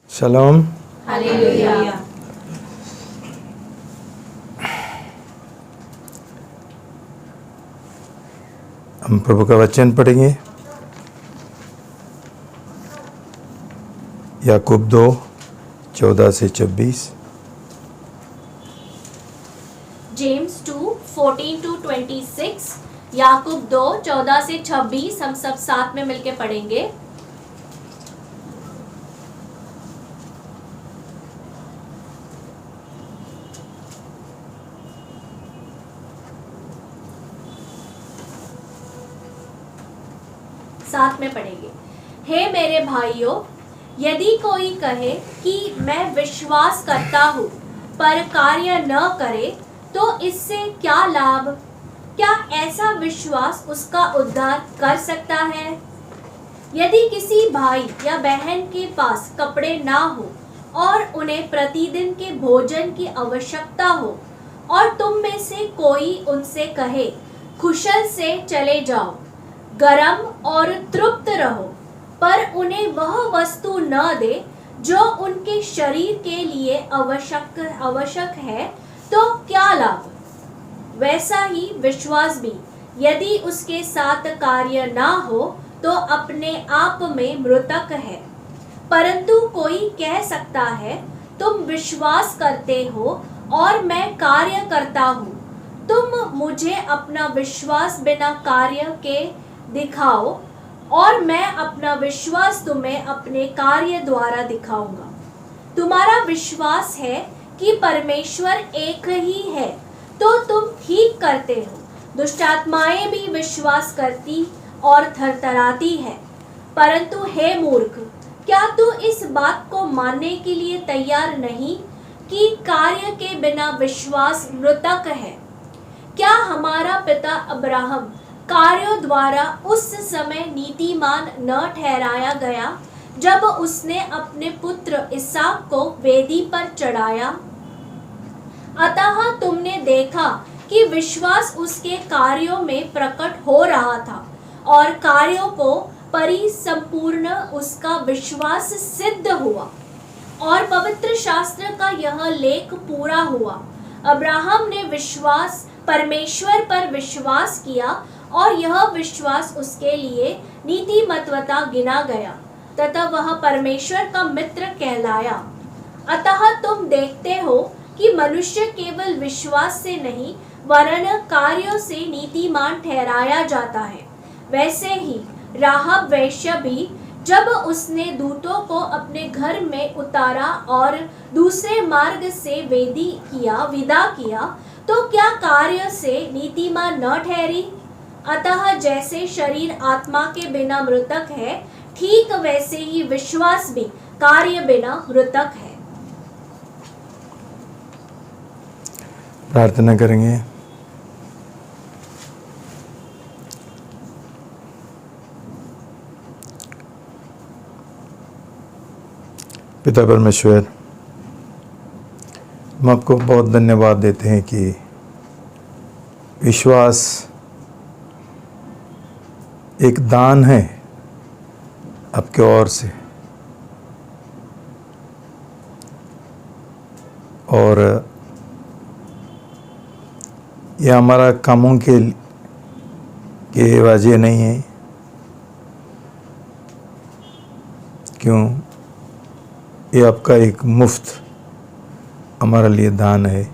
शलोम। Hallelujah. हम प्रभु का वचन पढ़ेंगे। याकूब 2:14-26। जेम्स 2:14-26, याकूब 2:14-26 हम सब साथ में मिलके पढ़ेंगे। साथ में पढ़ेंगे। हे मेरे भाइयों, यदि कोई कहे कि मैं विश्वास करता हूँ पर कार्य न करे तो इससे क्या लाभ? क्या ऐसा विश्वास उसका उद्धार कर सकता है? यदि किसी भाई या बहन के पास कपड़े ना हो और उन्हें प्रतिदिन के भोजन की आवश्यकता हो और तुम में से कोई उनसे कहे कुशल से चले जाओ, गरम और तृप्त रहो, पर उन्हें वह वस्तु न दे जो उनके शरीर के लिए आवश्यक है, तो क्या लाभ? वैसा ही विश्वास भी यदि उसके साथ कार्य ना हो तो अपने आप में मृतक है। परंतु कोई कह सकता है, तुम विश्वास करते हो और मैं कार्य करता हूँ, तुम मुझे अपना विश्वास बिना कार्य के दिखाओ और मैं अपना विश्वास तुम्हें अपने कार्य द्वारा दिखाऊंगा। तुम्हारा विश्वास है कि परमेश्वर एक ही है तो तुम ठीक करते हो। दुष्टात्माएं भी विश्वास करती और थरथराती है। परंतु हे मूर्ख, क्या तू इस बात को मानने के लिए तैयार नहीं कि कार्य के बिना विश्वास मृतक है? क्या हमारा पिता अब्राहम कार्यों द्वारा उस समय नीतिमान न ठहराया गया जब उसने अपने पुत्र इसहाक को वेदी पर चढ़ाया? अतः तुमने देखा कि विश्वास उसके कार्यों में प्रकट हो रहा था और कार्यों को परिसंपूर्ण उसका विश्वास सिद्ध हुआ। और पवित्र शास्त्र का यह लेख पूरा हुआ, अब्राहम ने परमेश्वर पर विश्वास किया और यह विश्वास उसके लिए नीतिमत्वता गिना गया तथा वह परमेश्वर का मित्र कहलाया। अतः तुम देखते हो कि मनुष्य केवल विश्वास से नहीं वरन कार्यों से नीतिमान ठहराया जाता है। वैसे ही राहब वेश्या भी, जब उसने दूतों को अपने घर में उतारा और दूसरे मार्ग से विदा किया, तो क्या कार्य से नीतिमान न ठहरी? अतः जैसे शरीर आत्मा के बिना मृतक है, ठीक वैसे ही विश्वास भी कार्य बिना मृतक है। प्रार्थना करेंगे। पिता परमेश्वर, हम आपको बहुत धन्यवाद देते हैं कि विश्वास एक दान है आपके ओर से, और यह हमारा कामों के वजह नहीं है। क्यों? ये आपका एक मुफ्त हमारे लिए दान है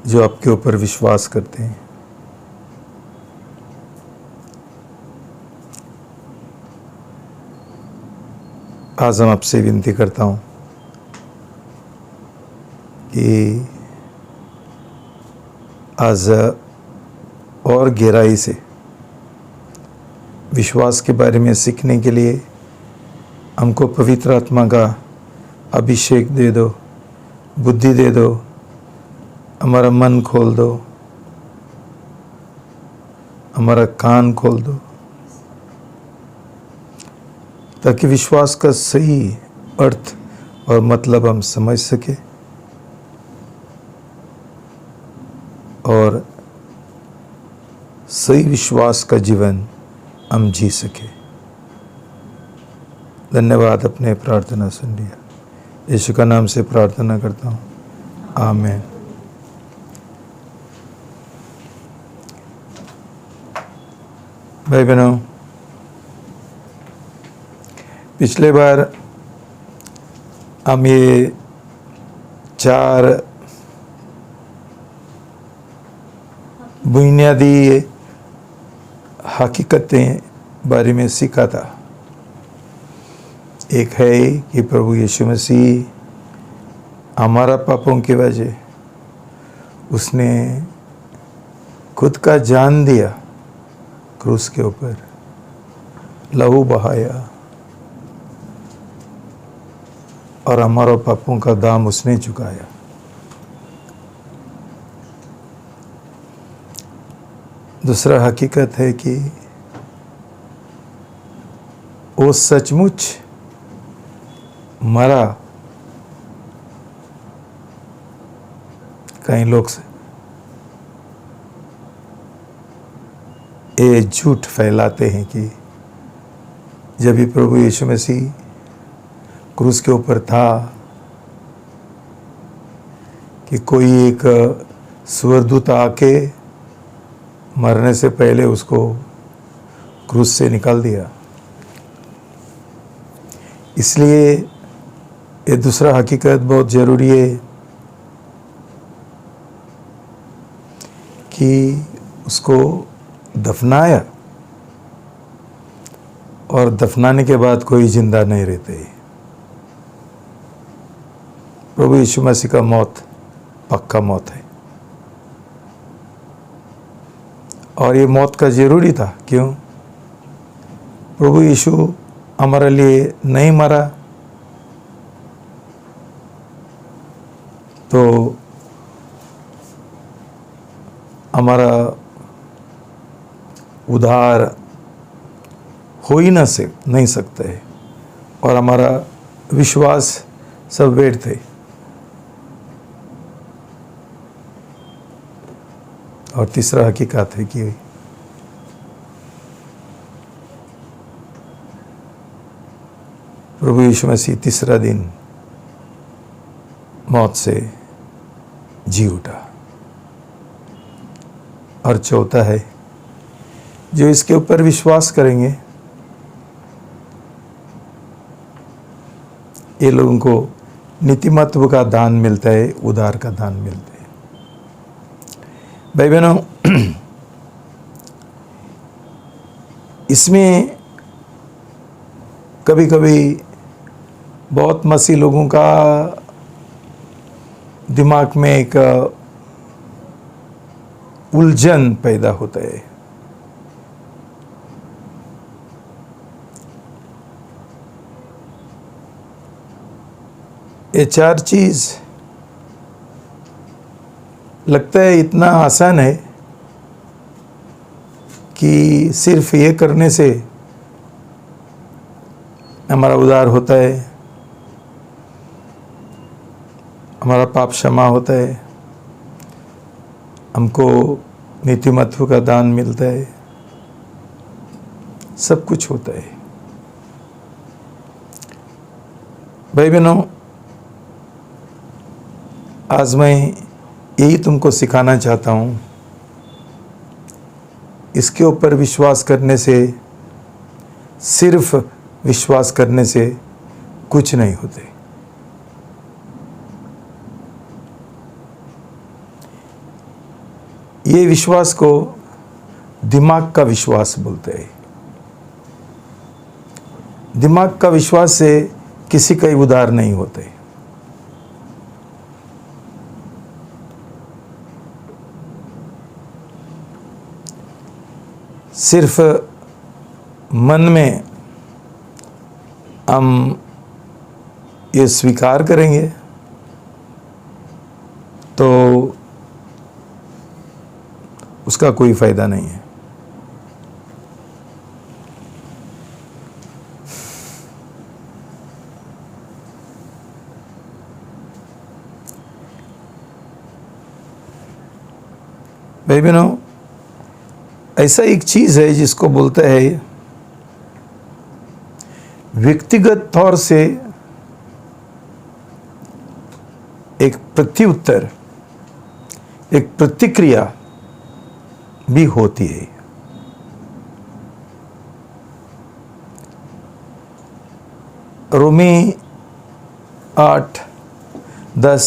जो आपके ऊपर विश्वास करते हैं। आज हम आपसे विनती करता हूँ कि आज और गहराई से विश्वास के बारे में सीखने के लिए हमको पवित्र आत्मा का अभिषेक दे दो, बुद्धि दे दो, हमारा मन खोल दो, हमारा कान खोल दो, ताकि विश्वास का सही अर्थ और मतलब हम समझ सके और सही विश्वास का जीवन हम जी सके। धन्यवाद, अपने प्रार्थना सुन लिया। यीशु का नाम से प्रार्थना करता हूँ, आमीन। भाई बहनों, पिछले बार हम ये 4 बुनियादी हकीकतें बारे में सीखा था। एक है कि प्रभु यीशु मसीह हमारा पापों की वजह उसने खुद का जान दिया, क्रूस के ऊपर लहू बहाया और हमारा पापों का दाम उसने चुकाया। दूसरा हकीकत है कि वो सचमुच मरा। कई लोग ये झूठ फैलाते हैं कि जब भी प्रभु यीशु मसीह क्रूस के ऊपर था कि कोई एक स्वर्गदूत आके मरने से पहले उसको क्रूस से निकाल दिया। इसलिए ये दूसरा हकीकत बहुत ज़रूरी है कि उसको दफनाया और दफनाने के बाद कोई जिंदा नहीं रहते। प्रभु यीशु मसीह का मौत पक्का मौत है और ये मौत का ज़रूरी था। क्यों? प्रभु यीशु हमारे लिए नहीं मरा तो हमारा उद्धार हो ही नहीं सकता है और हमारा विश्वास सब व्यर्थ है। और तीसरा हकीकत है कि प्रभु यीशु मसीह तीसरा दिन मौत से जी उठा। और चौथा है, जो इसके ऊपर विश्वास करेंगे ये लोगों को नीतिमत्व का दान मिलता है, उद्धार का दान मिलता है। भाई बहनों, इसमें कभी कभी बहुत मसीह लोगों का दिमाग में एक उलझन पैदा होता है। ये 4 चीज लगता है इतना आसान है कि सिर्फ ये करने से हमारा उद्धार होता है, हमारा पाप क्षमा होता है, हमको नीतिमत्व का दान मिलता है, सब कुछ होता है। भाई बहनों, आज मैं यही तुमको सिखाना चाहता हूँ। इसके ऊपर विश्वास करने से, सिर्फ विश्वास करने से कुछ नहीं होते। ये विश्वास को दिमाग का विश्वास बोलते हैं। दिमाग का विश्वास से किसी का उद्धार नहीं होते। सिर्फ मन में हम ये स्वीकार करेंगे तो उसका कोई फायदा नहीं है। भाई बहनों, ऐसा एक चीज है जिसको बोलते हैं व्यक्तिगत तौर से एक प्रत्युत्तर, एक प्रतिक्रिया भी होती है। रोमी 8:10,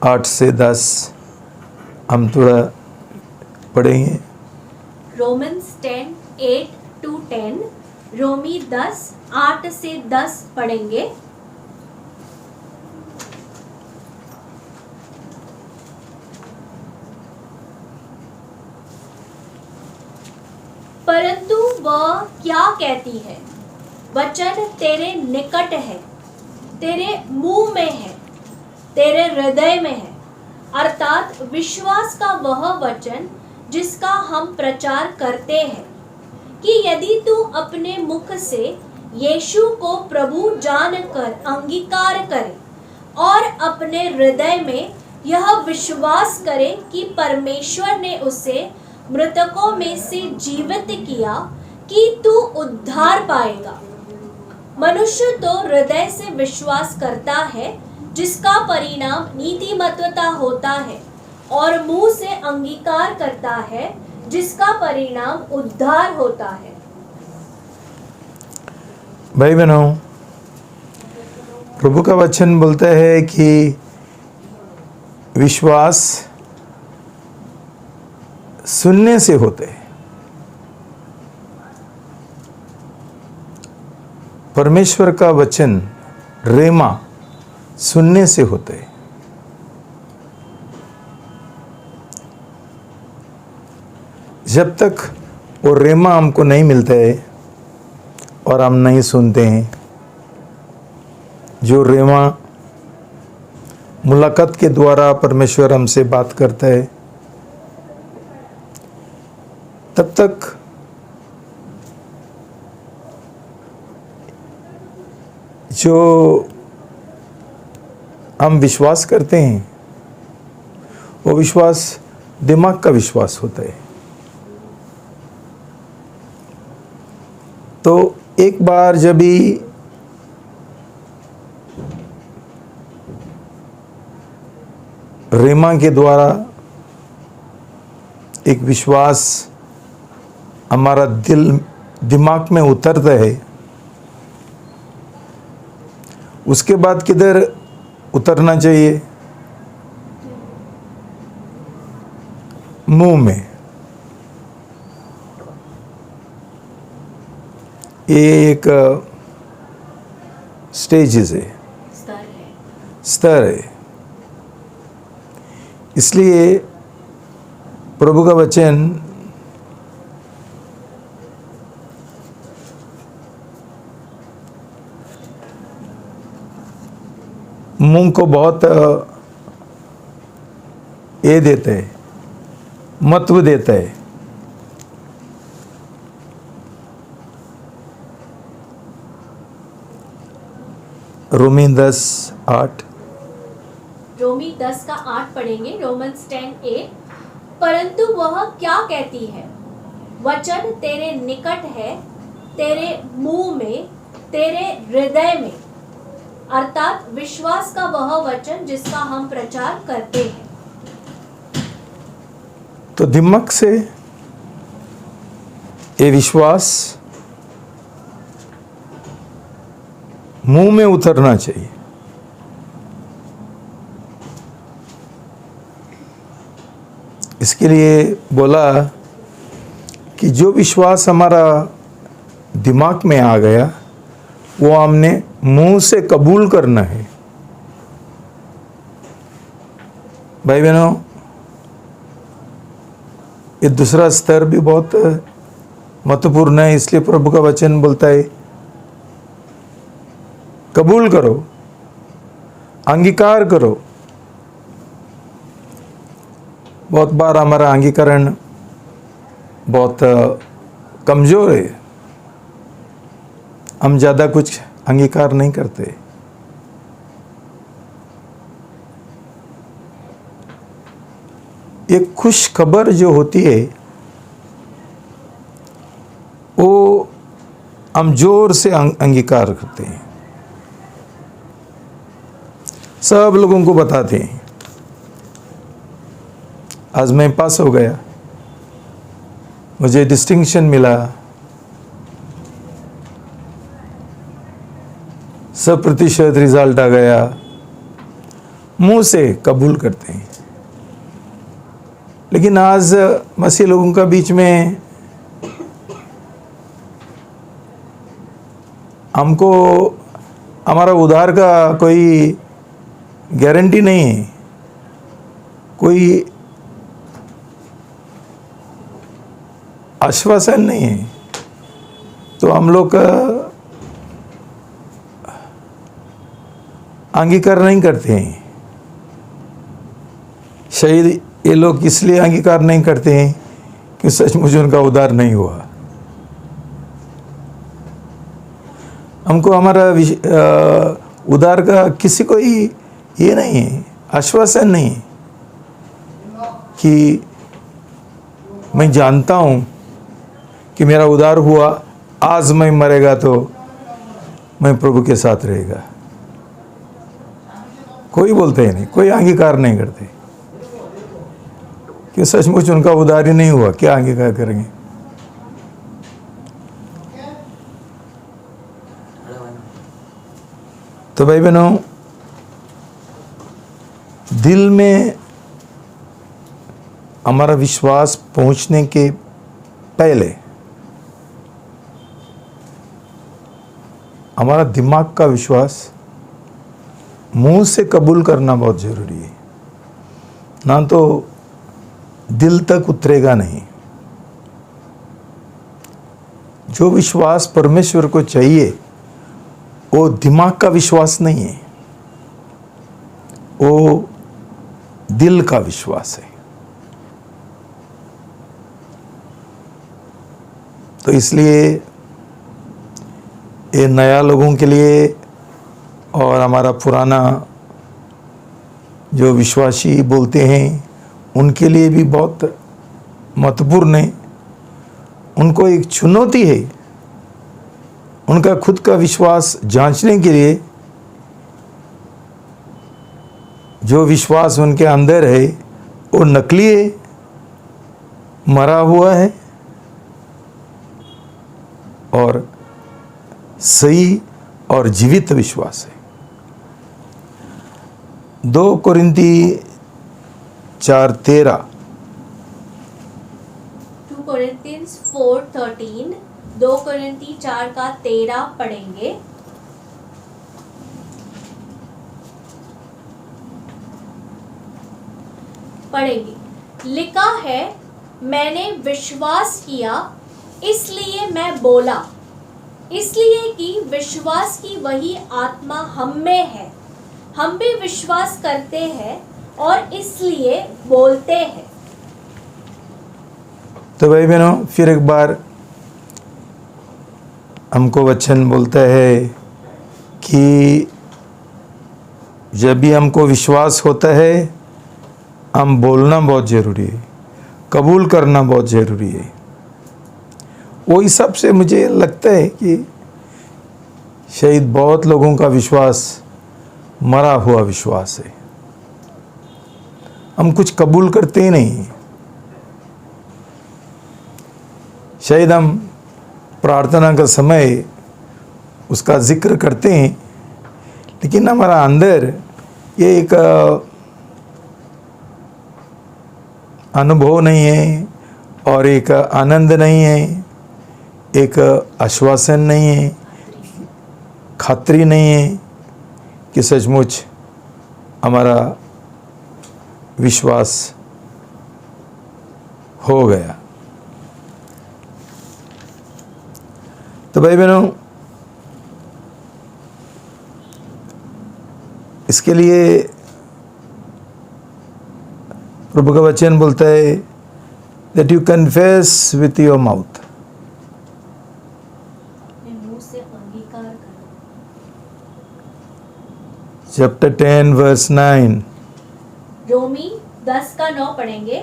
8 से 10 हम थोड़ा पढ़ेंगे। रोमन्स 10:8-10, रोमी 10:8 से 10 पढ़ेंगे। परंतु वह क्या कहती है? वचन तेरे निकट है, तेरे मुंह में है, तेरे हृदय में है, अर्थात विश्वास का वह वचन जिसका हम प्रचार करते हैं, कि यदि तू अपने मुख से यीशु को प्रभु जानकर अंगीकार करे और अपने हृदय में यह विश्वास करे कि परमेश्वर ने उसे मृतकों में से जीवित किया, कि तू उद्धार पाएगा। मनुष्य तो हृदय से विश्वास करता है, जिसका परिणाम नीतिमत्वता होता है, और मुंह से अंगीकार करता है, जिसका परिणाम उद्धार होता है। भाई बहनों, प्रभु का वचन बोलता है कि विश्वास सुनने से होते हैं। परमेश्वर का वचन रेमा सुनने से होते हैं। जब तक वो रेमा हमको नहीं मिलता है और हम नहीं सुनते हैं, जो रेमा मुलाकात के द्वारा परमेश्वर हमसे बात करता है, तब तक जो हम विश्वास करते हैं वो विश्वास दिमाग का विश्वास होता है। तो एक बार जब भी रेमा के द्वारा एक विश्वास हमारा दिमाग में उतरता है, उसके बाद किधर उतरना चाहिए? मुंह में। ये एक स्टेजेस है, स्तर है। इसलिए प्रभु का वचन मुंह को बहुत ये देता है, महत्व देता है। रोमी 10:8, रोमी 10:8 पढ़ेंगे। रोमन्स 10:8, परंतु वह क्या कहती है? वचन तेरे निकट है, तेरे मुंह में, तेरे हृदय में, अर्थात विश्वास का वह वचन जिसका हम प्रचार करते हैं। तो दिमाग से ये विश्वास मुंह में उतरना चाहिए। इसके लिए बोला कि जो विश्वास हमारा दिमाग में आ गया वो हमने मुंह से कबूल करना है। भाई बहनों, ये दूसरा स्तर भी बहुत महत्वपूर्ण है। इसलिए प्रभु का वचन बोलता है कबूल करो, अंगीकार करो। बहुत बार हमारा अंगीकरण बहुत कमज़ोर है, हम ज़्यादा कुछ अंगीकार नहीं करते। एक खुश खबर जो होती है वो हम जोर से अंगीकार करते हैं, सब लोगों को बताते हैं। आज मैं पास हो गया, मुझे डिस्टिंक्शन मिला, 100% रिजल्ट आ गया, मुंह से कबूल करते हैं। लेकिन आज मसीह लोगों का बीच में हमको हमारा उद्धार का कोई गारंटी नहीं है, कोई आश्वासन नहीं है, तो हम लोग अंगीकार नहीं करते हैं। शायद ये लोग इसलिए अंगीकार नहीं करते हैं कि सचमुच उनका उद्धार नहीं हुआ। हमको हमारा उद्धार का किसी को ही ये नहीं है, आश्वासन नहीं है कि मैं जानता हूँ कि मेरा उद्धार हुआ, आज मैं मरेगा तो मैं प्रभु के साथ रहेगा। कोई बोलते ही नहीं, कोई अंगीकार नहीं करते कि सचमुच उनका उद्धार ही नहीं हुआ, क्या अंगीकार करेंगे। तो भाई बहनों, दिल में हमारा विश्वास पहुंचने के पहले हमारा दिमाग का विश्वास मुंह से कबूल करना बहुत ज़रूरी है, ना तो दिल तक उतरेगा नहीं। जो विश्वास परमेश्वर को चाहिए वो दिमाग का विश्वास नहीं है, वो दिल का विश्वास है। तो इसलिए ये नया लोगों के लिए और हमारा पुराना जो विश्वासी बोलते हैं उनके लिए भी बहुत महत्वपूर्ण है। उनको एक चुनौती है, उनका खुद का विश्वास जांचने के लिए। जो विश्वास उनके अंदर है वो नकली है, मरा हुआ है, और सही और जीवित विश्वास है। 2 कोरिन्थी 4:13 2 Corinthians 4:13, 2 कोरिन्थी 4:13 पढ़ेंगे। लिखा है, मैंने विश्वास किया इसलिए मैं बोला, इसलिए कि विश्वास की वही आत्मा हम में है। हम भी विश्वास करते हैं और इसलिए बोलते हैं। तो भाई बहनों, फिर एक बार हमको वचन बोलता है कि जब भी हमको विश्वास होता है, हम बोलना बहुत ज़रूरी है, कबूल करना बहुत ज़रूरी है। वो हिसाब से मुझे लगता है कि शायद बहुत लोगों का विश्वास मरा हुआ विश्वास है। हम कुछ कबूल करते ही नहीं। शायद हम प्रार्थना का समय उसका जिक्र करते हैं, लेकिन हमारा अंदर ये एक अनुभव नहीं है और एक आनंद नहीं है, एक आश्वासन नहीं है, खातरी नहीं है कि सचमुच हमारा विश्वास हो गया। तो भाई बहनों, इसके लिए प्रभु का वचन बोलता है that you confess with your mouth. मुंह से अंगीकार करो। Chapter 10 verse 9. रोमी 10:9 पढ़ेंगे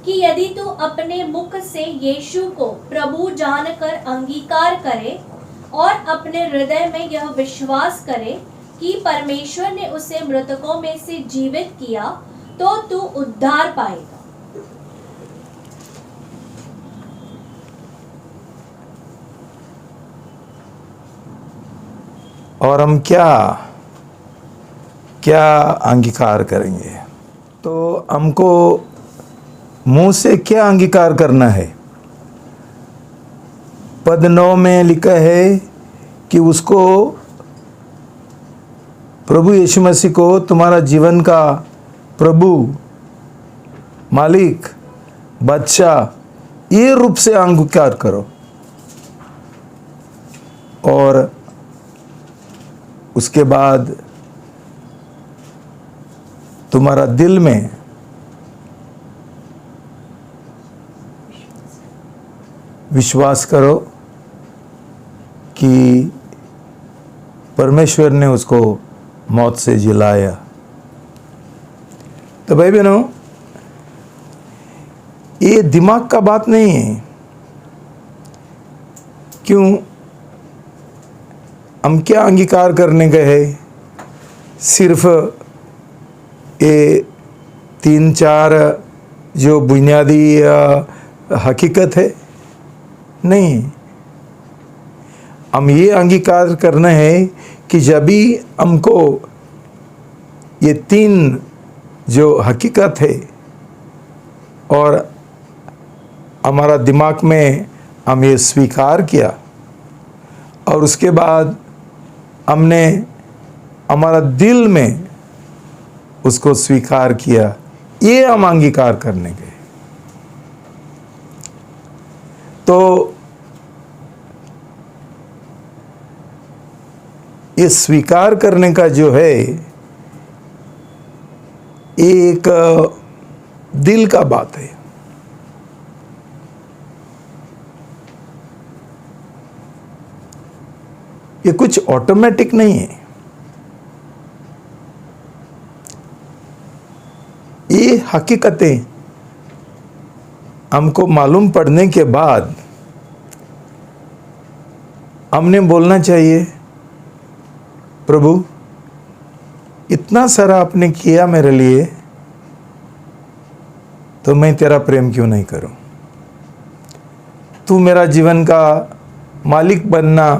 कि यदि तू अपने मुख से यीशु को प्रभु जानकर अंगीकार करे और अपने हृदय में यह विश्वास करे कि परमेश्वर ने उसे मृतकों में से जीवित किया, तो तू उद्धार पाएगा। और हम क्या क्या अंगीकार करेंगे? तो हमको मुंह से क्या अंगीकार करना है? पद 9 में लिखा है कि उसको, प्रभु यीशु मसीह को तुम्हारा जीवन का प्रभु, मालिक, बादशाह ये रूप से अंगीकार करो। और उसके बाद तुम्हारा दिल में विश्वास करो कि परमेश्वर ने उसको मौत से जिलाया। तो भाई बहनों, ये दिमाग का बात नहीं है। क्यों? हम क्या अंगीकार करने गए हैं? सिर्फ ये 3-4 जो बुनियादी हकीकत है? नहीं, हम ये अंगीकार करना है कि जब भी हमको ये 3 जो हकीकत है और हमारा दिमाग में हम ये स्वीकार किया, और उसके बाद हमने हमारा दिल में उसको स्वीकार किया, ये हम अंगीकार करने गए। तो ये स्वीकार करने का जो है, एक दिल का बात है। ये कुछ ऑटोमेटिक नहीं है। ये हकीकतें हमको मालूम पड़ने के बाद हमने बोलना चाहिए, प्रभु इतना सारा आपने किया मेरे लिए, तो मैं तेरा प्रेम क्यों नहीं करूं? तू मेरा जीवन का मालिक बनना,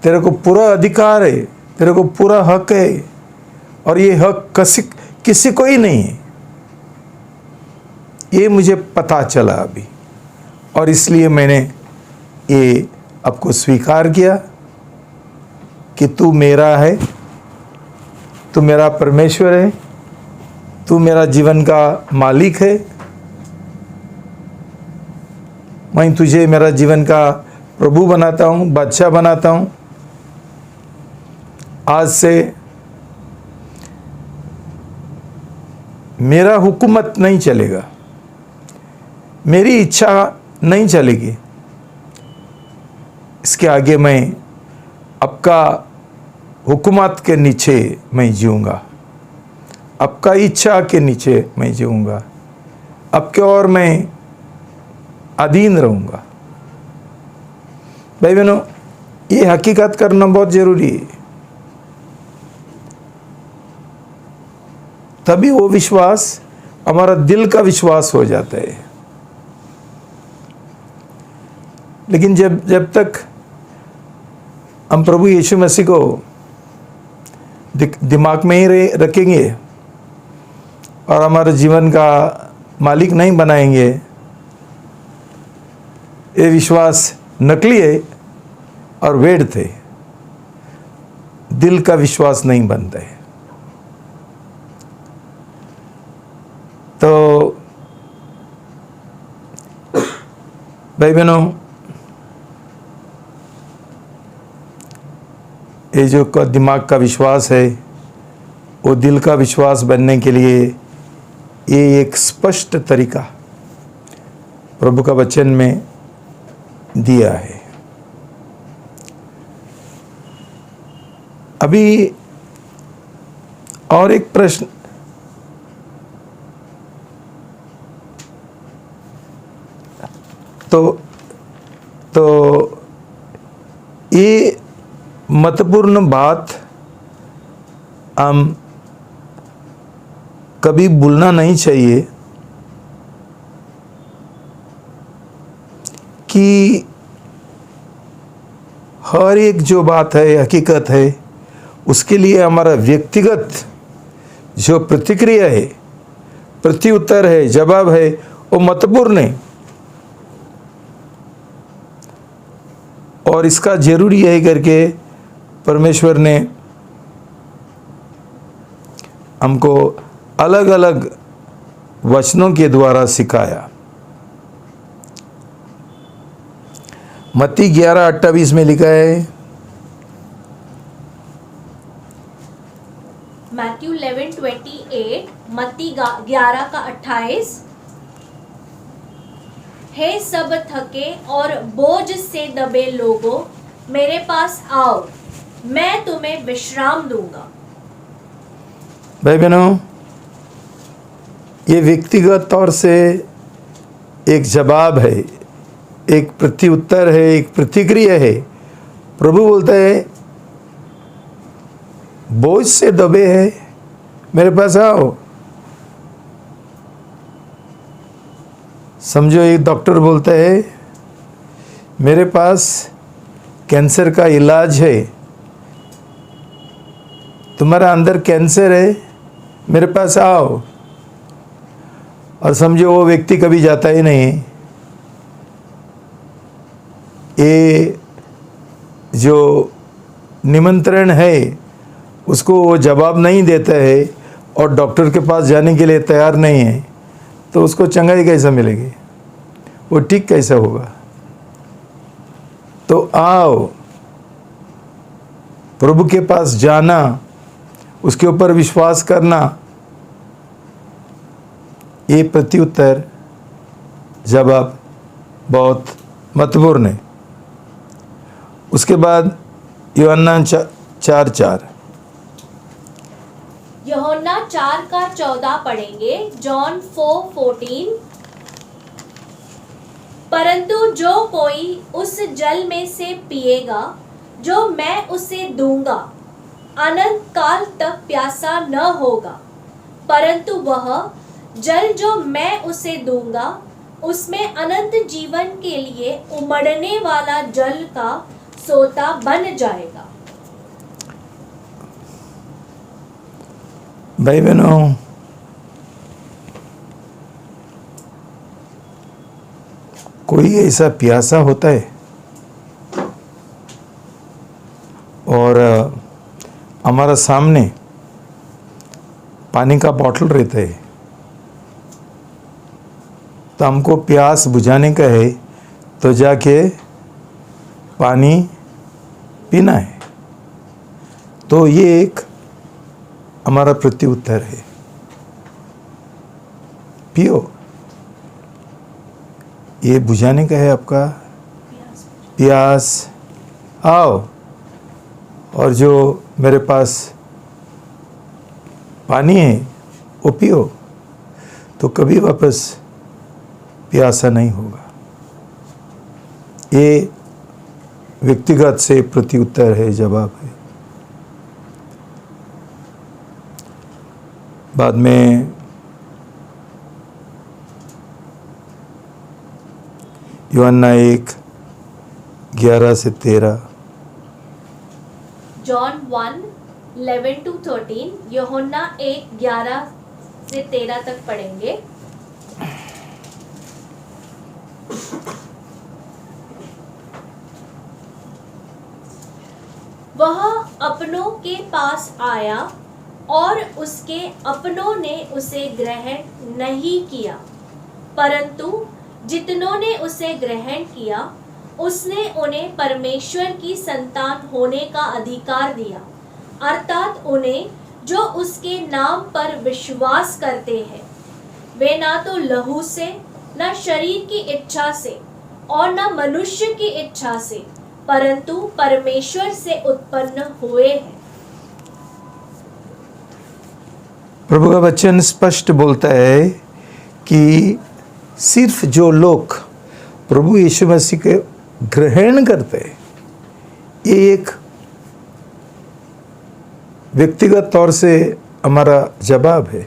तेरे को पूरा अधिकार है, तेरे को पूरा हक है, और ये हक किसी को ही नहीं है। ये मुझे पता चला अभी, और इसलिए मैंने ये आपको स्वीकार किया कि तू मेरा है, तू मेरा परमेश्वर है, तू मेरा जीवन का मालिक है। मैं तुझे मेरा जीवन का प्रभु बनाता हूँ, बादशाह बनाता हूँ। आज से मेरा हुकूमत नहीं चलेगा, मेरी इच्छा नहीं चलेगी। इसके आगे मैं आपका हुकूमत के नीचे मैं जीऊँगा, आपका इच्छा के नीचे मैं जीऊँगा, आपके और मैं अधीन रहूँगा। भाई बहनों, ये हकीकत करना बहुत ज़रूरी है। तभी वो विश्वास हमारा दिल का विश्वास हो जाता है। लेकिन जब तक हम प्रभु यीशु मसीह को दिमाग में ही रखेंगे और हमारे जीवन का मालिक नहीं बनाएंगे, ये विश्वास नकली है और व्यर्थ है। दिल का विश्वास नहीं बनता है। तो भाई बहनों, ये जो दिमाग का विश्वास है, वो दिल का विश्वास बनने के लिए ये एक स्पष्ट तरीका प्रभु का वचन में दिया है। अभी और एक प्रश्न, तो महत्वपूर्ण बात हम कभी भूलना नहीं चाहिए कि हर एक जो बात है, हकीकत है, उसके लिए हमारा व्यक्तिगत जो प्रतिक्रिया है, प्रत्युत्तर है, जवाब है, वो महत्वपूर्ण है। और इसका जरूरी है करके परमेश्वर ने हमको अलग अलग वचनों के द्वारा सिखाया। मत्ती 11:28 में लिखा है, मैथ्यू 11:28, मत्ती 11:28, हे सब थके और बोझ से दबे लोगों, मेरे पास आओ, मैं तुम्हें विश्राम दूंगा। भाई बहनों, ये व्यक्तिगत तौर से एक जवाब है, एक प्रत्युत्तर है, एक प्रतिक्रिया है। प्रभु बोलता है, बोझ से दबे है, मेरे पास आओ। समझो एक डॉक्टर बोलता है, मेरे पास कैंसर का इलाज है, तुम्हारा अंदर कैंसर है, मेरे पास आओ। और समझो वो व्यक्ति कभी जाता ही नहीं। ये जो निमंत्रण है उसको वो जवाब नहीं देता है और डॉक्टर के पास जाने के लिए तैयार नहीं है, तो उसको चंगाई कैसे मिलेगी? वो ठीक कैसे होगा? तो आओ, प्रभु के पास जाना, उसके ऊपर विश्वास करना, ये प्रत्युत्तर जवाब बहुत महत्वपूर्ण है। उसके बाद यूहन्ना 4:4, यूहन्ना 4:14 पढ़ेंगे। जॉन 4:14, परंतु जो कोई उस जल में से पिएगा जो मैं उसे दूंगा, अनंत काल तक प्यासा न होगा, परंतु वह जल जो मैं उसे दूंगा उसमें अनंत जीवन के लिए उमड़ने वाला जल का सोता बन जाएगा। भाई बहनों, कोई ऐसा प्यासा होता है और हमारा सामने पानी का बॉटल रहता है, तो हमको प्यास बुझाने का है तो जाके पानी पीना है। तो ये एक हमारा प्रत्युत्तर है, पियो। ये बुझाने का है आपका प्यास, आओ और जो मेरे पास पानी है वो पियो, तो कभी वापस प्यासा नहीं होगा। ये व्यक्तिगत से प्रत्युत्तर है, जवाब है। बाद में यूहन्ना 1:11-13, जॉन 1:11-13, यूहन्ना 1:11-13 तक पढ़ेंगे। वह अपनों के पास आया और उसके अपनों ने उसे ग्रहण नहीं किया, परंतु जितनों ने उसे ग्रहण किया उसने उन्हें परमेश्वर की संतान होने का अधिकार दिया, अर्थात उन्हें जो उसके नाम पर विश्वास करते हैं। वे ना तो लहू से, न शरीर की इच्छा से और न मनुष्य की इच्छा से, परंतु परमेश्वर से उत्पन्न हुए हैं। प्रभु का वचन स्पष्ट बोलता है कि सिर्फ जो लोग प्रभु यीशु मसीह के ग्रहण करते हैं, ये एक व्यक्तिगत तौर से हमारा जवाब है,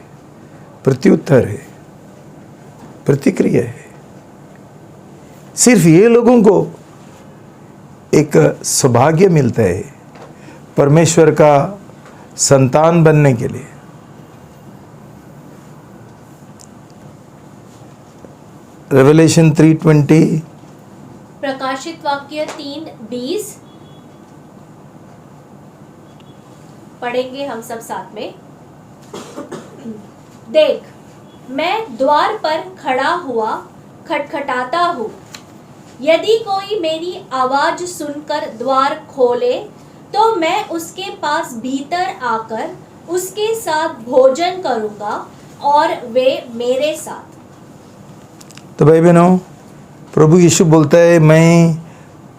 प्रत्युत्तर है, प्रतिक्रिया है। सिर्फ ये लोगों को एक सौभाग्य मिलता है परमेश्वर का संतान बनने के लिए। रेवलेशन 3:20, प्रकाशित वाक्य 3:20 पढ़ेंगे हम सब साथ में। देख, मैं द्वार पर खड़ा हुआ खटखटाता हूँ। यदि कोई मेरी आवाज सुनकर द्वार खोले तो मैं उसके पास भीतर आकर उसके साथ भोजन करूँगा और वे मेरे साथ। तो भाई बहनों, प्रभु यीशु बोलता है, मैं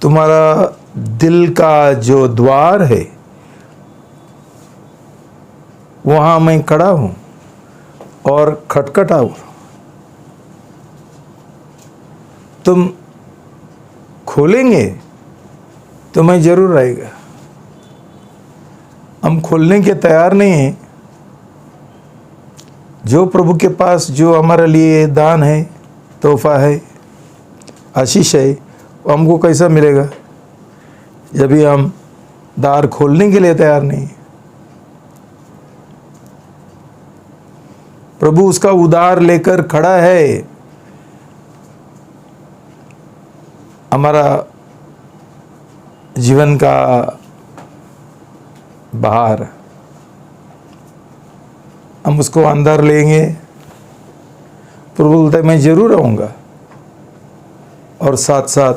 तुम्हारा दिल का जो द्वार है वहाँ मैं खड़ा हूँ और खटखटाऊँ। तुम खोलेंगे तो मैं जरूर आएगा। हम खोलने के तैयार नहीं हैं। जो प्रभु के पास जो हमारे लिए दान है, तोहफा है, आशीष है, वो हमको कैसा मिलेगा जब भी हम द्वार खोलने के लिए तैयार नहीं। प्रभु उसका उधार लेकर खड़ा है। हमारा जीवन का बाहर हम उसको अंदर लेंगे। प्रभु बोलता है, मैं जरूर आऊँगा और साथ साथ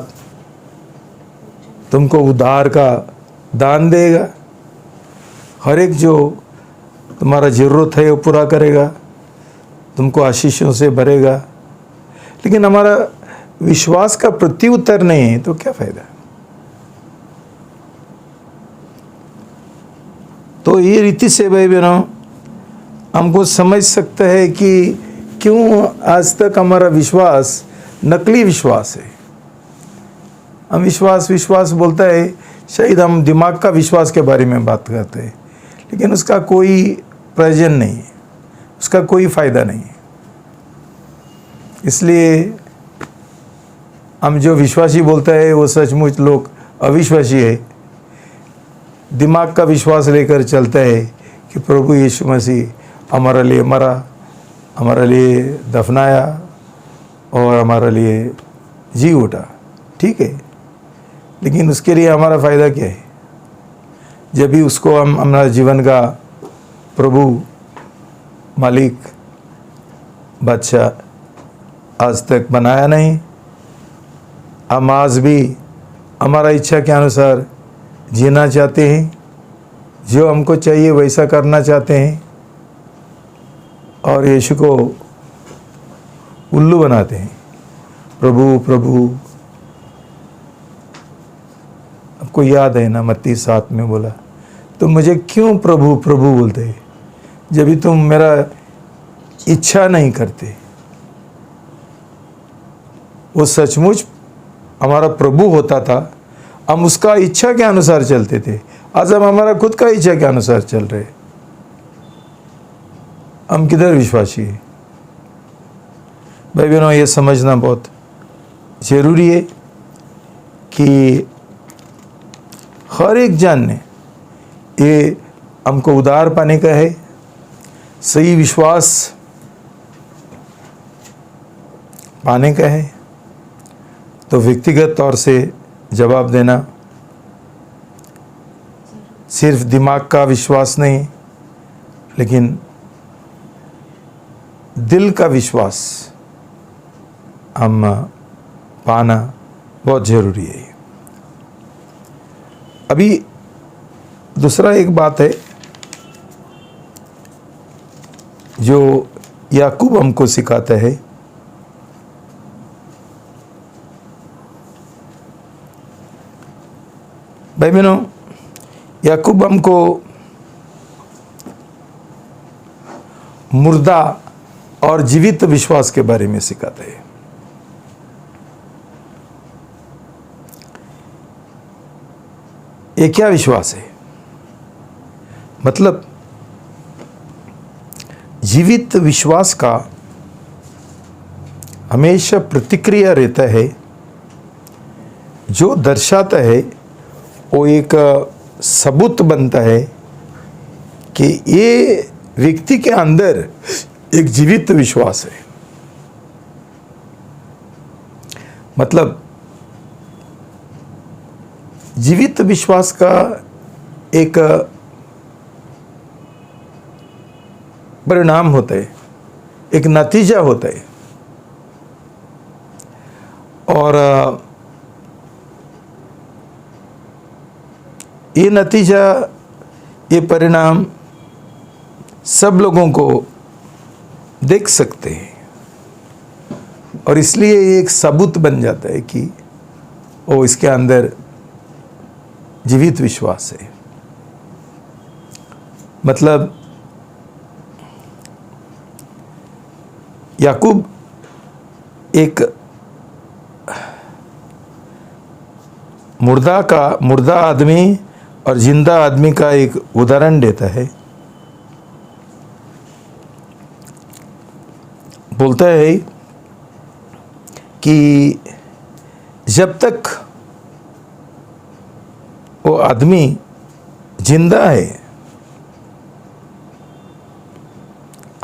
तुमको उधार का दान देगा। हर एक जो तुम्हारा ज़रूरत है वो पूरा करेगा, तुमको आशीषों से भरेगा। लेकिन हमारा विश्वास का प्रत्युत्तर नहीं है तो क्या फायदा। तो ये रीति से भाई बहनों हमको समझ सकते हैं कि क्यों आज तक हमारा विश्वास नकली विश्वास है। हम विश्वास बोलता है, शायद हम दिमाग का विश्वास के बारे में बात करते हैं, लेकिन उसका कोई प्रयोजन नहीं है, उसका कोई फायदा नहीं है। इसलिए हम जो विश्वासी बोलता है वो सचमुच लोग अविश्वासी है। दिमाग का विश्वास लेकर चलता है कि प्रभु यीशु मसीह हमारे लिए मरा, हमारे लिए दफनाया और हमारे लिए जी उठा। ठीक है, लेकिन उसके लिए हमारा फ़ायदा क्या है जब भी उसको हम हमारा जीवन का प्रभु, मालिक, बादशाह आज तक बनाया नहीं। हम आज भी हमारा इच्छा के अनुसार जीना चाहते हैं, जो हमको चाहिए वैसा करना चाहते हैं और यीशु को उल्लू बनाते हैं। प्रभु प्रभु, आपको याद है ना मत्ती 7 में बोला, तुम मुझे क्यों प्रभु प्रभु बोलते जब भी तुम मेरा इच्छा नहीं करते। वो सचमुच हमारा प्रभु होता था, हम उसका इच्छा के अनुसार चलते थे। आज हम हमारा खुद का इच्छा के अनुसार चल रहे। हम किधर विश्वासी है। भाई बहनों, ये समझना बहुत ज़रूरी है कि हर एक जन ने ये हमको उधार पाने का है, सही विश्वास पाने का है। तो व्यक्तिगत तौर से जवाब देना, सिर्फ दिमाग का विश्वास नहीं, लेकिन दिल का विश्वास हम पाना बहुत ज़रूरी है। अभी दूसरा एक बात है जो याकूब हमको सिखाता है। भाई बहनों, याकूब हमको मुर्दा और जीवित विश्वास के बारे में सिखाता है। ये क्या विश्वास है? मतलब जीवित विश्वास का हमेशा प्रतिक्रिया रहता है, जो दर्शाता है वो एक सबूत बनता है कि ये व्यक्ति के अंदर एक जीवित विश्वास है। मतलब जीवित विश्वास का एक परिणाम होता है, एक नतीजा होता है। और ये नतीजा, ये परिणाम सब लोगों को देख सकते हैं, और इसलिए ये एक सबूत बन जाता है कि वो इसके अंदर जीवित विश्वास है। मतलब याकूब एक मुर्दा आदमी और जिंदा आदमी का एक उदाहरण देता है। बोलता है कि जब तक वो आदमी जिंदा है,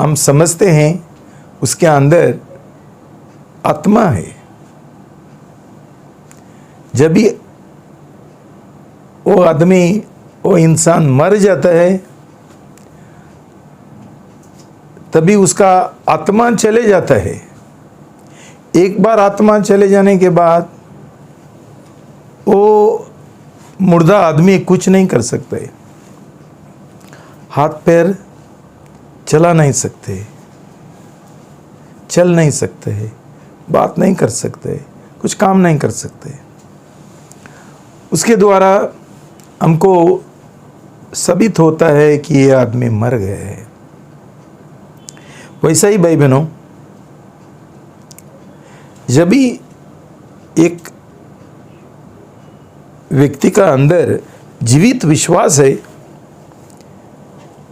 हम समझते हैं उसके अंदर आत्मा है। जब भी वो आदमी, वो इंसान मर जाता है, तभी उसका आत्मा चले जाता है। एक बार आत्मा चले जाने के बाद वो मुर्दा आदमी कुछ नहीं कर सकते, हाथ पैर चला नहीं सकते, चल नहीं सकते, बात नहीं कर सकते, कुछ काम नहीं कर सकते। उसके द्वारा हमको साबित होता है कि ये आदमी मर गया है। वैसा ही भाई बहनों, जब भी एक व्यक्ति का अंदर जीवित विश्वास है,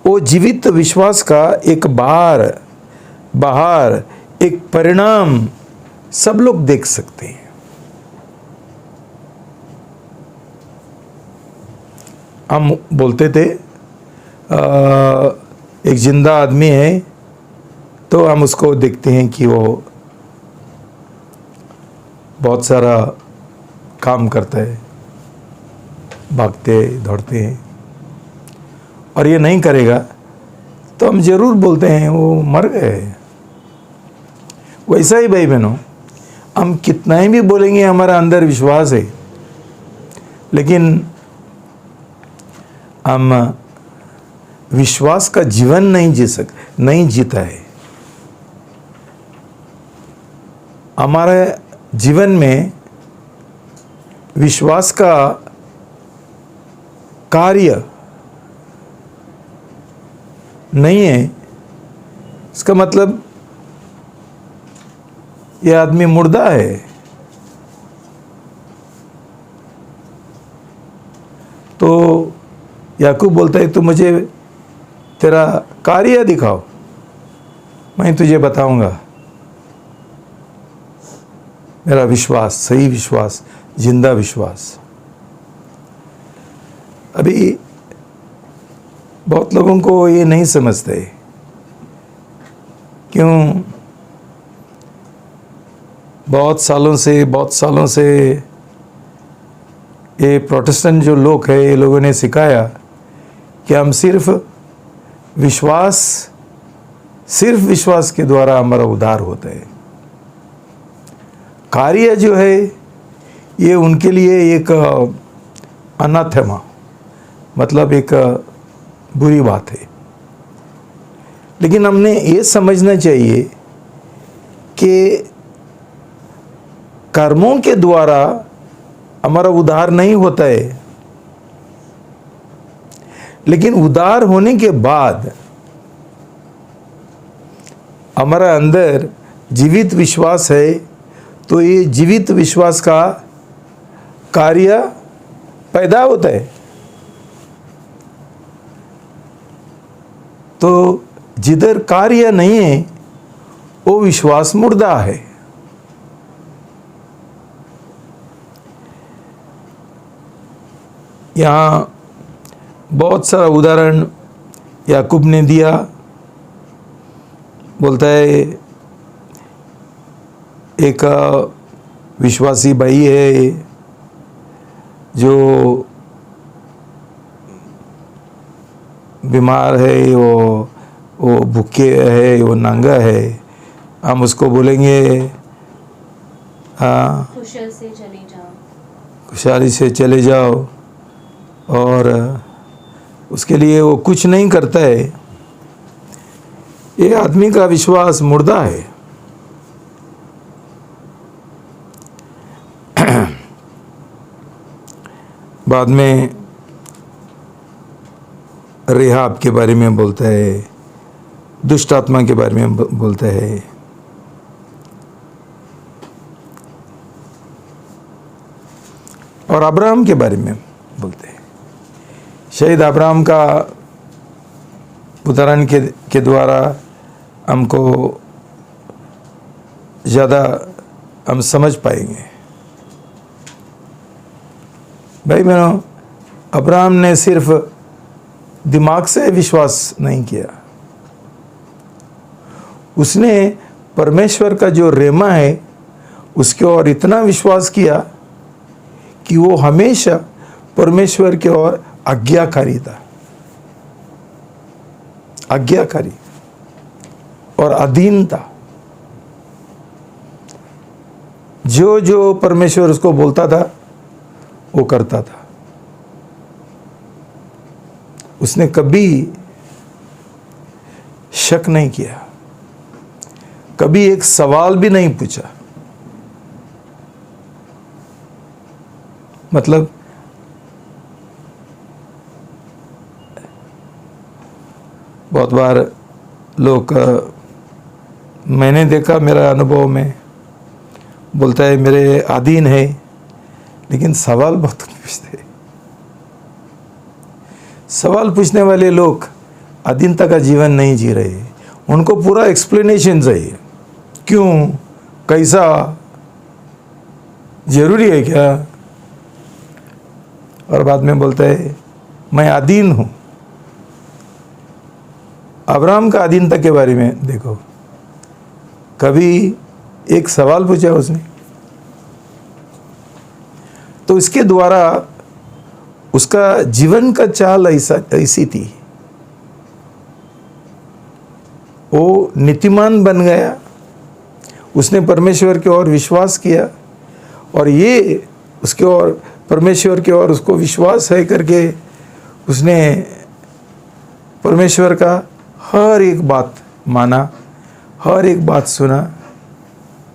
वो जीवित विश्वास का एक बाहर एक परिणाम सब लोग देख सकते हैं। हम बोलते थे एक जिंदा आदमी है, तो हम उसको देखते हैं कि वो बहुत सारा काम करता है, भागते दौड़ते हैं, और ये नहीं करेगा तो हम जरूर बोलते हैं वो मर गए। वैसा ही भाई बहनों, हम कितना ही भी बोलेंगे हमारा अंदर विश्वास है, लेकिन हम विश्वास का जीवन नहीं जीता है। हमारे जीवन में विश्वास का कार्य नहीं है, इसका मतलब यह आदमी मुर्दा है। तो याकूब बोलता है, तू मुझे तेरा कार्य दिखाओ, मैं तुझे बताऊंगा मेरा विश्वास, सही विश्वास, जिंदा विश्वास। अभी बहुत लोगों को ये नहीं समझते, क्यों? बहुत सालों से ये प्रोटेस्टेंट जो लोग हैं, ये लोगों ने सिखाया कि हम सिर्फ विश्वास के द्वारा हमारा उद्धार होता है। कार्य जो है ये उनके लिए एक अनाथेमा, मतलब एक बुरी बात है। लेकिन हमने ये समझना चाहिए कि कर्मों के द्वारा हमारा उद्धार नहीं होता है, लेकिन उद्धार होने के बाद हमारा अंदर जीवित विश्वास है, तो ये जीवित विश्वास का कार्य पैदा होता है। तो जिधर कार्य नहीं है वो विश्वास मुर्दा है। यहाँ बहुत सारा उदाहरण याकूब ने दिया। बोलता है एक विश्वासी भाई है जो बीमार है, वो भूखे है, वो नंगा है। हम उसको बोलेंगे हाँ कुशल से चले जाओ, खुशहाली से चले जाओ, और उसके लिए वो कुछ नहीं करता है। ये आदमी का विश्वास मुर्दा है। बाद में रेहाब के बारे में बोलता है, दुष्ट आत्मा के बारे में बोलता है। और अब्राहम के बारे में बोलते हैं। शायद अब्राहम का उदाहरण के द्वारा हमको ज़्यादा हम समझ पाएंगे। भाई बहनों, अब्राहम ने सिर्फ दिमाग से विश्वास नहीं किया, उसने परमेश्वर का जो रेमा है उसके ओर इतना विश्वास किया कि वो हमेशा परमेश्वर के ओर आज्ञाकारी था, आज्ञाकारी और अधीन था। जो जो परमेश्वर उसको बोलता था वो करता था। उसने कभी शक नहीं किया, कभी एक सवाल भी नहीं पूछा। मतलब बहुत बार लोग, मैंने देखा मेरा अनुभव में, बोलता है मेरे अधीन है, लेकिन सवाल बहुत पूछते हैं। सवाल पूछने वाले लोग अधीनता का जीवन नहीं जी रहे। उनको पूरा एक्सप्लेनेशन चाहिए, क्यों, कैसा, जरूरी है क्या। और बाद में बोलता है मैं अधीन हूं। अब्राहम का अधीनता के बारे में देखो, कभी एक सवाल पूछा उसने, तो इसके द्वारा उसका जीवन का चाल ऐसी थी, वो नीतिमान बन गया। उसने परमेश्वर की ओर विश्वास किया, और ये उसके ओर, परमेश्वर के ओर उसको विश्वास है करके उसने परमेश्वर का हर एक बात माना, हर एक बात सुना,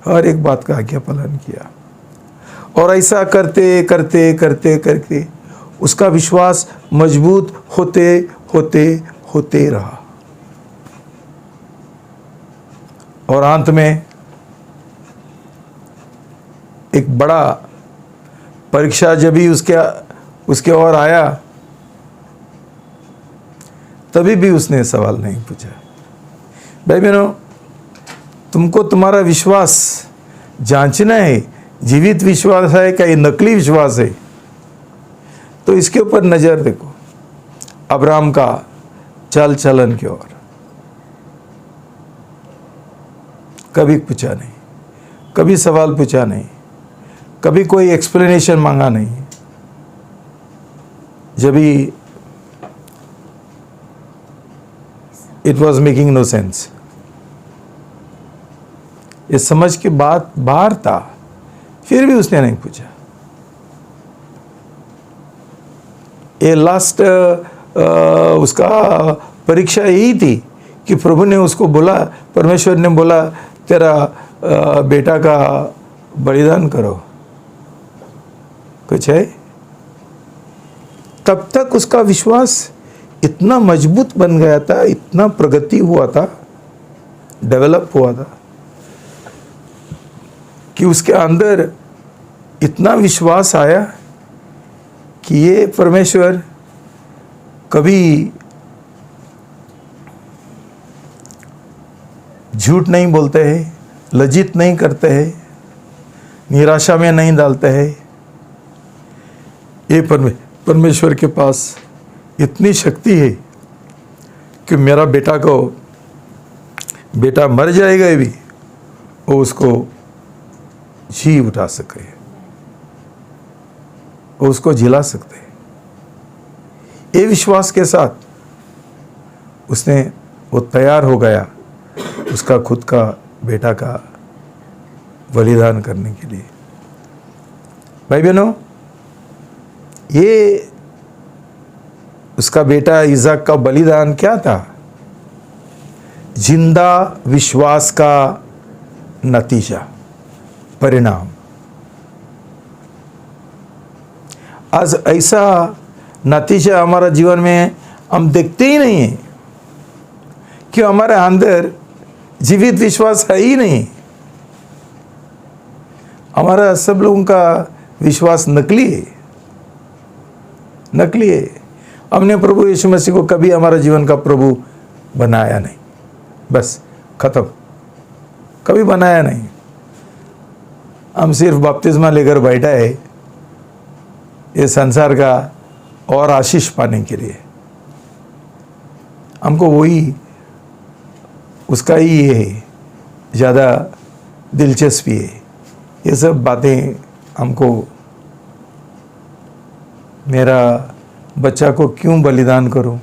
हर एक बात का आज्ञा पालन किया। और ऐसा करते करते करते करते उसका विश्वास मजबूत होते होते होते रहा। और अंत में एक बड़ा परीक्षा जब भी उसके ओर आया, तभी भी उसने सवाल नहीं पूछा। भाई बहनों, तुमको तुम्हारा विश्वास जांचना है, जीवित विश्वास है क्या ये नकली विश्वास है। तो इसके ऊपर नजर देखो, अब्राहम का चाल चलन की ओर। कभी पूछा नहीं, कभी सवाल पूछा नहीं, कभी कोई एक्सप्लेनेशन मांगा नहीं। जब भी it was making no sense, ये समझ के बात बाहर था, फिर भी उसने नहीं पूछा। ये लास्ट उसका परीक्षा यही थी कि प्रभु ने उसको बोला, परमेश्वर ने बोला तेरा बेटा का बलिदान करो, कुछ है। तब तक उसका विश्वास इतना मजबूत बन गया था, इतना प्रगति हुआ था, डेवलप हुआ था, कि उसके अंदर इतना विश्वास आया कि ये परमेश्वर कभी झूठ नहीं बोलते हैं, लज्जित नहीं करते हैं, निराशा में नहीं डालते हैं। ये परमेश्वर के पास इतनी शक्ति है कि मेरा बेटा मर जाएगा भी, वो उसको जी उठा सके, वो उसको जिला सकते। ये विश्वास के साथ वो तैयार हो गया उसका खुद का बेटा का बलिदान करने के लिए। भाई बहनों, ये उसका बेटा इज़ाक का बलिदान क्या था? जिंदा विश्वास का नतीजा, परिणाम। आज ऐसा नतीजा हमारा जीवन में हम देखते ही नहीं है कि हमारे अंदर जीवित विश्वास है ही नहीं। हमारा सब लोगों का विश्वास नकली है, नकली है। हमने प्रभु यीशु मसीह को कभी हमारा जीवन का प्रभु बनाया नहीं, बस खत्म, कभी बनाया नहीं। हम सिर्फ बपतिस्मा लेकर बैठा है ये संसार का और आशीष पाने के लिए। हमको वही उसका ही ये है, ज़्यादा दिलचस्पी है। ये सब बातें हमको, मेरा बच्चा को क्यों बलिदान करूं,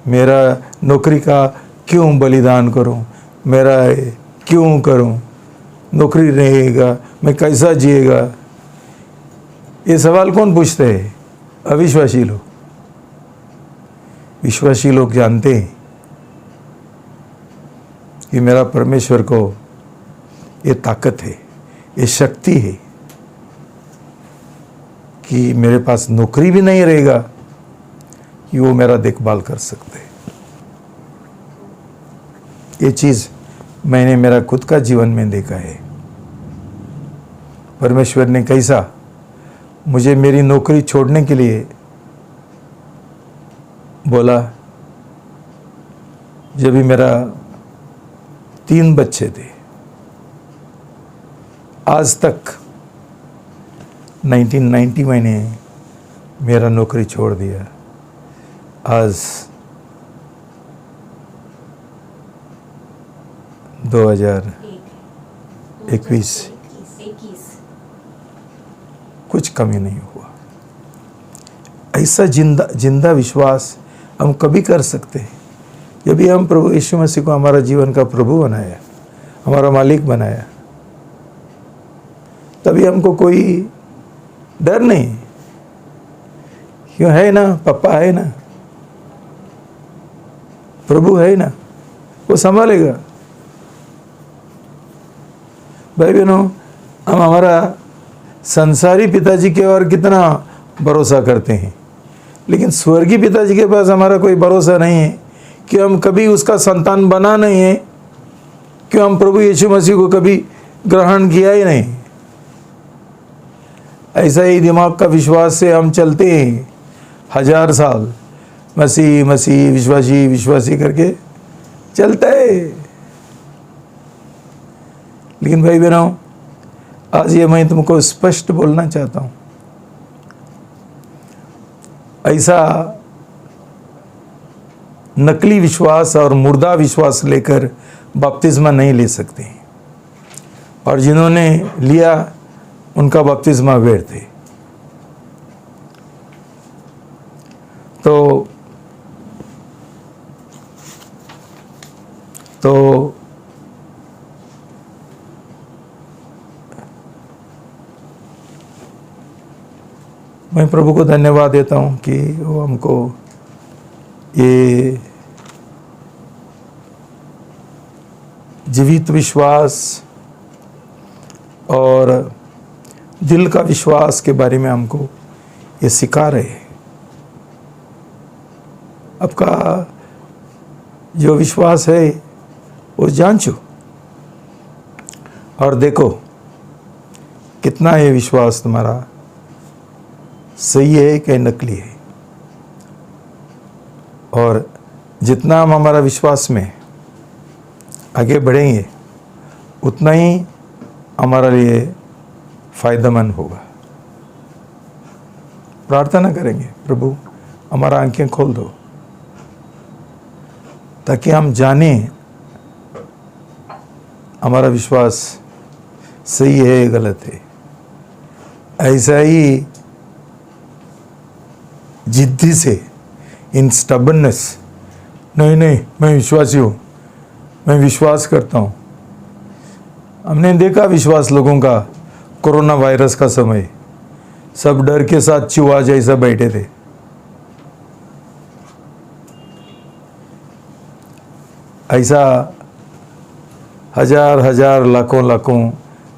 मेरा नौकरी का क्यों बलिदान करूं, मेरा क्यों करूं, नौकरी रहेगा मैं कैसा जिएगा, ये सवाल कौन पूछते हैं? अविश्वासी लोग। विश्वासी लोग जानते हैं कि मेरा परमेश्वर को ये ताकत है, ये शक्ति है कि मेरे पास नौकरी भी नहीं रहेगा कि वो मेरा देखभाल कर सकते हैं। ये चीज़ मैंने मेरा खुद का जीवन में देखा है। परमेश्वर ने कैसा मुझे मेरी नौकरी छोड़ने के लिए बोला, जब भी मेरा 3 बच्चे थे। आज तक 1990 मैंने मेरा नौकरी छोड़ दिया। आज 2021 कुछ कमी नहीं हुआ। ऐसा जिंदा विश्वास हम कभी कर सकते हैं जब भी हम प्रभु यीशु मसीह को हमारा जीवन का प्रभु बनाया, हमारा मालिक बनाया। तभी हमको कोई डर नहीं, क्यों? है ना, पापा है ना, प्रभु है ना, वो संभालेगा। भाई बहनों, हम हमारा संसारी पिताजी के और कितना भरोसा करते हैं, लेकिन स्वर्गीय पिताजी के पास हमारा कोई भरोसा नहीं है कि हम कभी उसका संतान बना नहीं है, क्यों? हम प्रभु यीशु मसीह को कभी ग्रहण किया ही नहीं। ऐसा ही दिमाग का विश्वास से हम चलते हैं 1000 साल, मसीह मसीह विश्वासी विश्वासी करके चलता है। लेकिन भाई बहनों, आज ये मैं तुमको स्पष्ट बोलना चाहता हूँ, ऐसा नकली विश्वास और मुर्दा विश्वास लेकर बपतिस्मा नहीं ले सकते, और जिन्होंने लिया उनका बपतिस्मा व्यर्थ थे। तो मैं प्रभु को धन्यवाद देता हूँ कि वो हमको ये जीवित विश्वास और दिल का विश्वास के बारे में हमको ये सिखा रहे हैं। आपका जो विश्वास है वो जांचो और देखो कितना ये विश्वास तुम्हारा सही है कि नकली है। और जितना हम हमारा विश्वास में आगे बढ़ेंगे उतना ही हमारे लिए फ़ायदेमंद होगा। प्रार्थना करेंगे, प्रभु हमारा आंखें खोल दो ताकि हम जानें हमारा विश्वास सही है गलत है। ऐसा ही जिद्दी से, इन स्टबर्ननेस, नहीं नहीं मैं विश्वासी हूँ, मैं विश्वास करता हूँ। हमने देखा विश्वास लोगों का कोरोना वायरस का समय, सब डर के साथ चूहा जैसा बैठे थे। ऐसा हजार हजार लाखों लाखों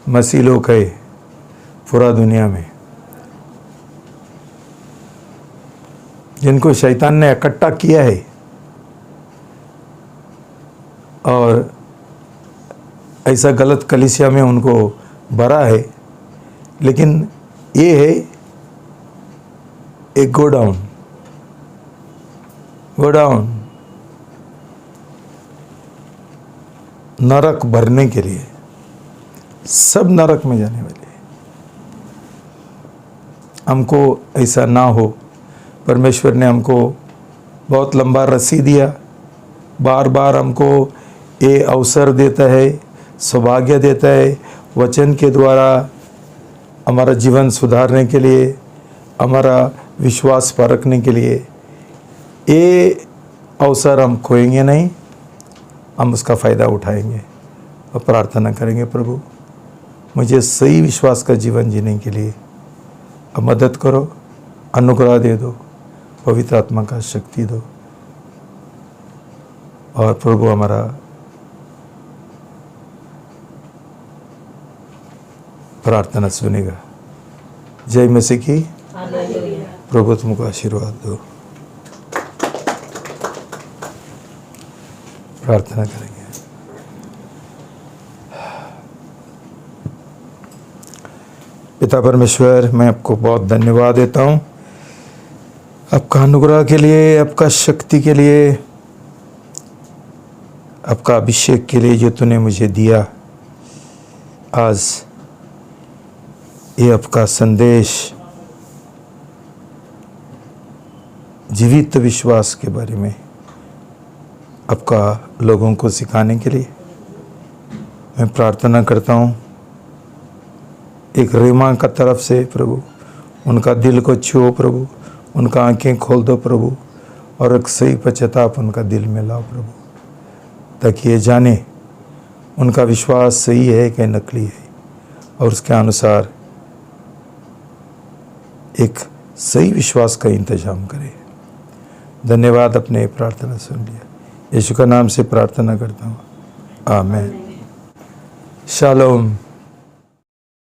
मसीह लोग है पूरा दुनिया में, जिनको शैतान ने इकट्ठा किया है और ऐसा गलत कलीसिया में उनको भरा है। लेकिन ये है एक गो डाउन, नरक भरने के लिए, सब नरक में जाने वाले हैं। हमको ऐसा ना हो, परमेश्वर ने हमको बहुत लंबा रस्सी दिया, बार बार हमको ये अवसर देता है, सौभाग्य देता है वचन के द्वारा हमारा जीवन सुधारने के लिए, हमारा विश्वास परखने के लिए। ये अवसर हम खोएंगे नहीं, हम उसका फ़ायदा उठाएंगे और प्रार्थना करेंगे, प्रभु मुझे सही विश्वास का जीवन जीने के लिए अब मदद करो, अनुग्रह दे दो, पवित्र आत्मा का शक्ति दो और प्रभु हमारा प्रार्थना सुनेगा। जय मसीह की। प्रभु तुमको आशीर्वाद दो। प्रार्थना करेंगे। पिता परमेश्वर, मैं आपको बहुत धन्यवाद देता हूँ आपका अनुग्रह के लिए, आपका शक्ति के लिए, आपका अभिषेक के लिए जो तूने मुझे दिया। आज ये आपका संदेश जीवित विश्वास के बारे में आपका लोगों को सिखाने के लिए मैं प्रार्थना करता हूँ। एक रेमा का तरफ से प्रभु उनका दिल को छुओ प्रभु, उनका आंखें खोल दो प्रभु, और एक सही पश्चाताप उनका दिल में लाओ प्रभु, ताकि ये जाने उनका विश्वास सही है कि नकली है और उसके अनुसार एक सही विश्वास का इंतजाम करें। धन्यवाद, अपने प्रार्थना सुन लिया। यीशु का नाम से प्रार्थना करता हूँ, आमीन। शालोम।